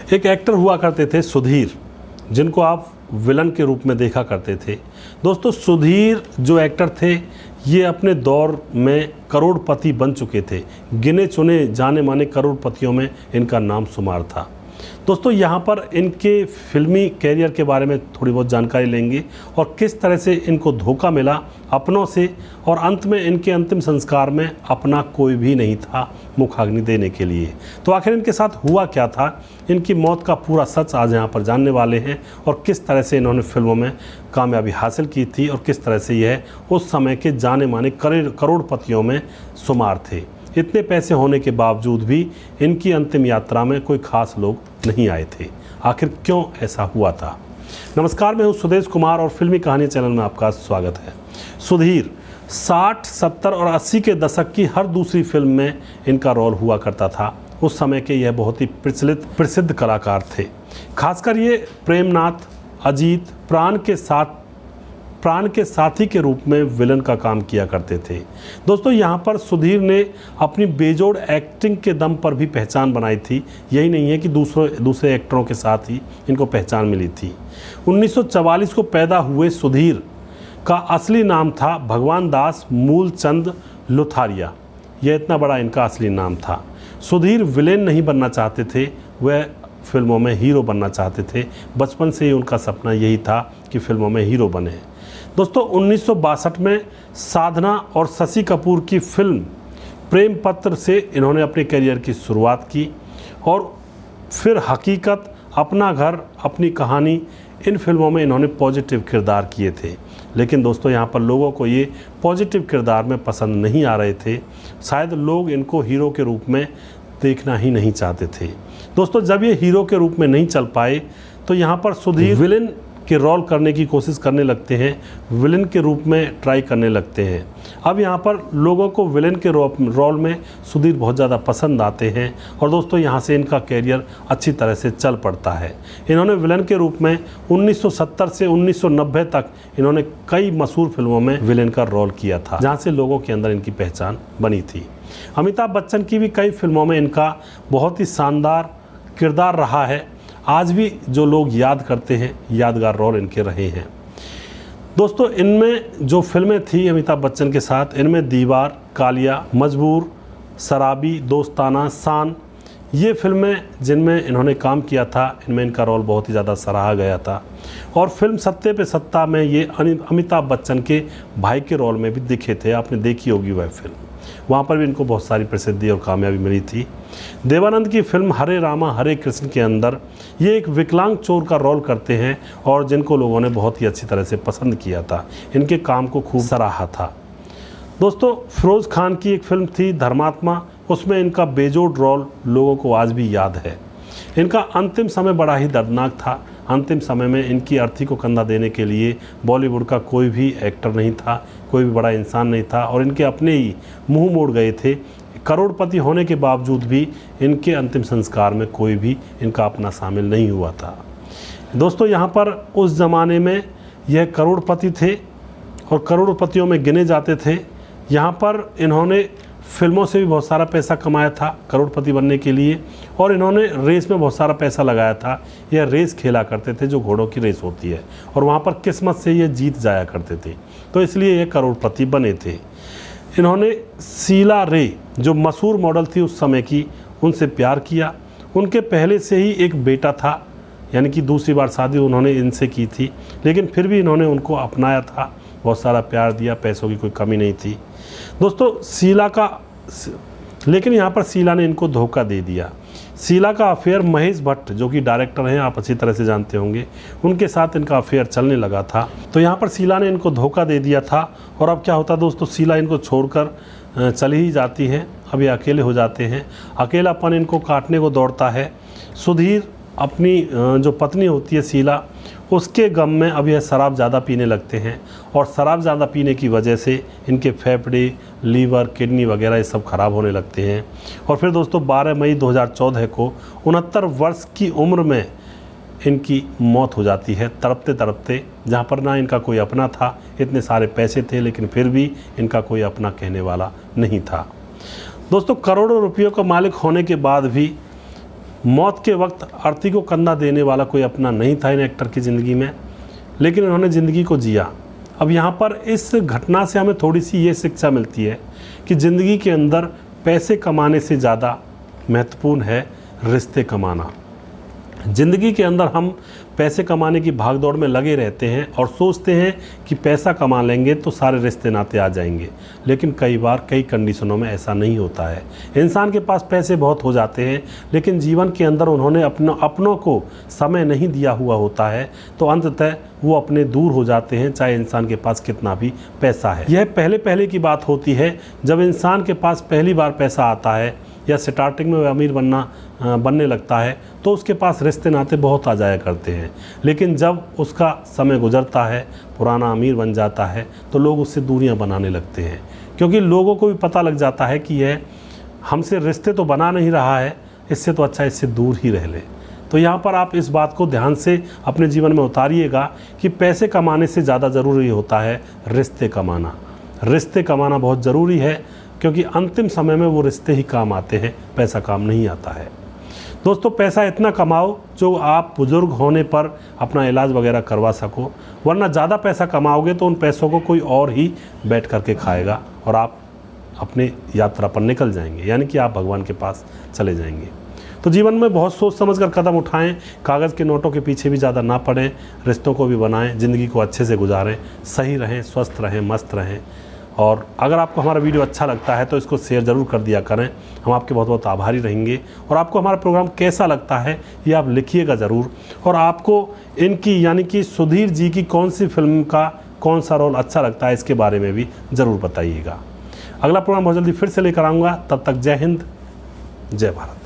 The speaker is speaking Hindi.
एक एक्टर हुआ करते थे सुधीर, जिनको आप विलन के रूप में देखा करते थे। दोस्तों सुधीर जो एक्टर थे ये अपने दौर में करोड़पति बन चुके थे। गिने चुने जाने माने करोड़पतियों में इनका नाम शुमार था। दोस्तों यहाँ पर इनके फिल्मी कैरियर के बारे में थोड़ी बहुत जानकारी लेंगे और किस तरह से इनको धोखा मिला अपनों से, और अंत में इनके अंतिम संस्कार में अपना कोई भी नहीं था मुखाग्नि देने के लिए। तो आखिर इनके साथ हुआ क्या था, इनकी मौत का पूरा सच आज यहाँ पर जानने वाले हैं, और किस तरह से इन्होंने फिल्मों में कामयाबी हासिल की थी और किस तरह से यह उस समय के जाने माने करोड़पतियों में शुमार थे। इतने पैसे होने के बावजूद भी इनकी अंतिम यात्रा में कोई खास लोग नहीं आए थे। आखिर क्यों ऐसा हुआ था? नमस्कार, मैं हूं सुदेश कुमार और फिल्मी कहानी चैनल में आपका स्वागत है। सुधीर 60, 70 और 80 के दशक की हर दूसरी फिल्म में इनका रोल हुआ करता था। उस समय के यह बहुत ही प्रसिद्ध कलाकार थे। खासकर ये प्रेमनाथ, अजीत, प्राण के साथी के रूप में विलन का काम किया करते थे। दोस्तों यहाँ पर सुधीर ने अपनी बेजोड़ एक्टिंग के दम पर भी पहचान बनाई थी। यही नहीं है कि दूसरे एक्टरों के साथ ही इनको पहचान मिली थी। 1944 को पैदा हुए सुधीर का असली नाम था भगवान दास मूलचंद लुथारिया। यह इतना बड़ा इनका असली नाम था। सुधीर विलेन नहीं बनना चाहते थे, वह फिल्मों में हीरो बनना चाहते थे। बचपन से ही उनका सपना यही था कि फिल्मों में हीरो बने। दोस्तों 1962 में साधना और शशि कपूर की फिल्म प्रेम पत्र से इन्होंने अपने करियर की शुरुआत की, और फिर हकीकत, अपना घर, अपनी कहानी, इन फिल्मों में इन्होंने पॉजिटिव किरदार किए थे। लेकिन दोस्तों यहाँ पर लोगों को ये पॉजिटिव किरदार में पसंद नहीं आ रहे थे। शायद लोग इनको हीरो के रूप में देखना ही नहीं चाहते थे। दोस्तों जब ये हीरो के रूप में नहीं चल पाए तो यहाँ पर सुधीर विलेन के रोल करने की कोशिश करने लगते हैं, विलेन के रूप में ट्राई करने लगते हैं। अब यहाँ पर लोगों को विलेन के रोल में सुधीर बहुत ज़्यादा पसंद आते हैं, और दोस्तों यहाँ से इनका कैरियर अच्छी तरह से चल पड़ता है। इन्होंने विलेन के रूप में 1970 से 1990 तक इन्होंने कई मशहूर फिल्मों में विलेन का रोल किया था, जहाँ से लोगों के अंदर इनकी पहचान बनी थी। अमिताभ बच्चन की भी कई फिल्मों में इनका बहुत ही शानदार किरदार रहा है। आज भी जो लोग याद करते हैं, यादगार रोल इनके रहे हैं। दोस्तों इनमें जो फिल्में थी अमिताभ बच्चन के साथ, इनमें दीवार, कालिया, मजबूर, शराबी, दोस्ताना, शान, ये फिल्में जिनमें इन्होंने काम किया था, इनमें इनका रोल बहुत ही ज़्यादा सराहा गया था। और फिल्म सत्ते पे सत्ता में ये अमिताभ बच्चन के भाई के रोल में भी दिखे थे। आपने देखी होगी वह फिल्म, वहाँ पर भी इनको बहुत सारी प्रसिद्धि और कामयाबी मिली थी। देवानंद की फिल्म हरे रामा हरे कृष्ण के अंदर ये एक विकलांग चोर का रोल करते हैं, और जिनको लोगों ने बहुत ही अच्छी तरह से पसंद किया था, इनके काम को खूब सराहा था। दोस्तों फिरोज़ खान की एक फिल्म थी धर्मात्मा, उसमें इनका बेजोड़ रोल लोगों को आज भी याद है। इनका अंतिम समय बड़ा ही दर्दनाक था। अंतिम समय में इनकी अर्थी को कंधा देने के लिए बॉलीवुड का कोई भी एक्टर नहीं था, कोई भी बड़ा इंसान नहीं था, और इनके अपने ही मुंह मोड़ गए थे। करोड़पति होने के बावजूद भी इनके अंतिम संस्कार में कोई भी इनका अपना शामिल नहीं हुआ था। दोस्तों यहाँ पर उस ज़माने में यह करोड़पति थे और करोड़पतियों में गिने जाते थे। यहाँ पर इन्होंने फिल्मों से भी बहुत सारा पैसा कमाया था करोड़पति बनने के लिए, और इन्होंने रेस में बहुत सारा पैसा लगाया था। यह रेस खेला करते थे जो घोड़ों की रेस होती है, और वहाँ पर किस्मत से ये जीत जाया करते थे, तो इसलिए ये करोड़पति बने थे। इन्होंने शीला रे जो मशहूर मॉडल थी उस समय की, उनसे प्यार किया। उनके पहले से ही एक बेटा था, यानी कि दूसरी बार शादी उन्होंने इनसे की थी, लेकिन फिर भी इन्होंने उनको अपनाया था, बहुत सारा प्यार दिया, पैसों की कोई कमी नहीं थी। दोस्तों लेकिन यहाँ पर शीला ने इनको धोखा दे दिया। शीला का अफेयर महेश भट्ट जो कि डायरेक्टर हैं, आप अच्छी तरह से जानते होंगे, उनके साथ इनका अफेयर चलने लगा था। तो यहाँ पर शीला ने इनको धोखा दे दिया था, और अब क्या होता दोस्तों, शीला इनको छोड़कर चली ही जाती है। अब ये अकेले हो जाते हैं, अकेलापन इनको काटने को दौड़ता है। सुधीर अपनी जो पत्नी होती है शीला, उसके गम में अब यह शराब ज़्यादा पीने लगते हैं, और शराब ज़्यादा पीने की वजह से इनके फेफड़े, लीवर, किडनी वगैरह ये सब ख़राब होने लगते हैं। और फिर दोस्तों 12 मई 2014 को 69 वर्ष की उम्र में इनकी मौत हो जाती है, तड़पते तड़पते, जहाँ पर ना इनका कोई अपना था, इतने सारे पैसे थे, लेकिन फिर भी इनका कोई अपना कहने वाला नहीं था। दोस्तों करोड़ों रुपयों का मालिक होने के बाद भी मौत के वक्त अर्थी को कंधा देने वाला कोई अपना नहीं था इन एक्टर की ज़िंदगी में, लेकिन उन्होंने ज़िंदगी को जिया। अब यहाँ पर इस घटना से हमें थोड़ी सी ये शिक्षा मिलती है कि ज़िंदगी के अंदर पैसे कमाने से ज़्यादा महत्वपूर्ण है रिश्ते कमाना। ज़िंदगी के अंदर हम पैसे कमाने की भागदौड़ में लगे रहते हैं और सोचते हैं कि पैसा कमा लेंगे तो सारे रिश्ते नाते आ जाएंगे, लेकिन कई बार कई कंडीशनों में ऐसा नहीं होता है। इंसान के पास पैसे बहुत हो जाते हैं, लेकिन जीवन के अंदर उन्होंने अपनों को समय नहीं दिया हुआ होता है, तो अंततः वो अपने दूर हो जाते हैं, चाहे इंसान के पास कितना भी पैसा है। यह पहले की बात होती है, जब इंसान के पास पहली बार पैसा आता है या स्टार्टिंग में वह अमीर बनने लगता है तो उसके पास रिश्ते नाते बहुत आ जाया करते हैं, लेकिन जब उसका समय गुजरता है, पुराना अमीर बन जाता है, तो लोग उससे दूरियां बनाने लगते हैं, क्योंकि लोगों को भी पता लग जाता है कि यह हमसे रिश्ते तो बना नहीं रहा है, इससे तो अच्छा इससे दूर ही रह ले। तो यहाँ पर आप इस बात को ध्यान से अपने जीवन में उतारिएगा कि पैसे कमाने से ज़्यादा ज़रूरी होता है रिश्ते कमाना। रिश्ते कमाना बहुत ज़रूरी है, क्योंकि अंतिम समय में वो रिश्ते ही काम आते हैं, पैसा काम नहीं आता है। दोस्तों, पैसा इतना कमाओ जो आप बुज़ुर्ग होने पर अपना इलाज वगैरह करवा सको, वरना ज़्यादा पैसा कमाओगे तो उन पैसों को कोई और ही बैठ करके खाएगा और आप अपने यात्रा पर निकल जाएंगे, यानी कि आप भगवान के पास चले जाएंगे। तो जीवन में बहुत सोच समझ कर कदम उठाएं, कागज़ के नोटों के पीछे भी ज़्यादा ना पड़ें, रिश्तों को भी बनाएं, ज़िंदगी को अच्छे से गुजारें, सही रहें, स्वस्थ रहें, मस्त रहें। और अगर आपको हमारा वीडियो अच्छा लगता है तो इसको शेयर ज़रूर कर दिया करें, हम आपके बहुत बहुत आभारी रहेंगे। और आपको हमारा प्रोग्राम कैसा लगता है ये आप लिखिएगा ज़रूर, और आपको इनकी यानी कि सुधीर जी की कौन सी फिल्म का कौन सा रोल अच्छा लगता है इसके बारे में भी ज़रूर बताइएगा। अगला प्रोग्राम बहुत जल्दी फिर से लेकर आऊँगा, तब तक जय हिंद, जय भारत।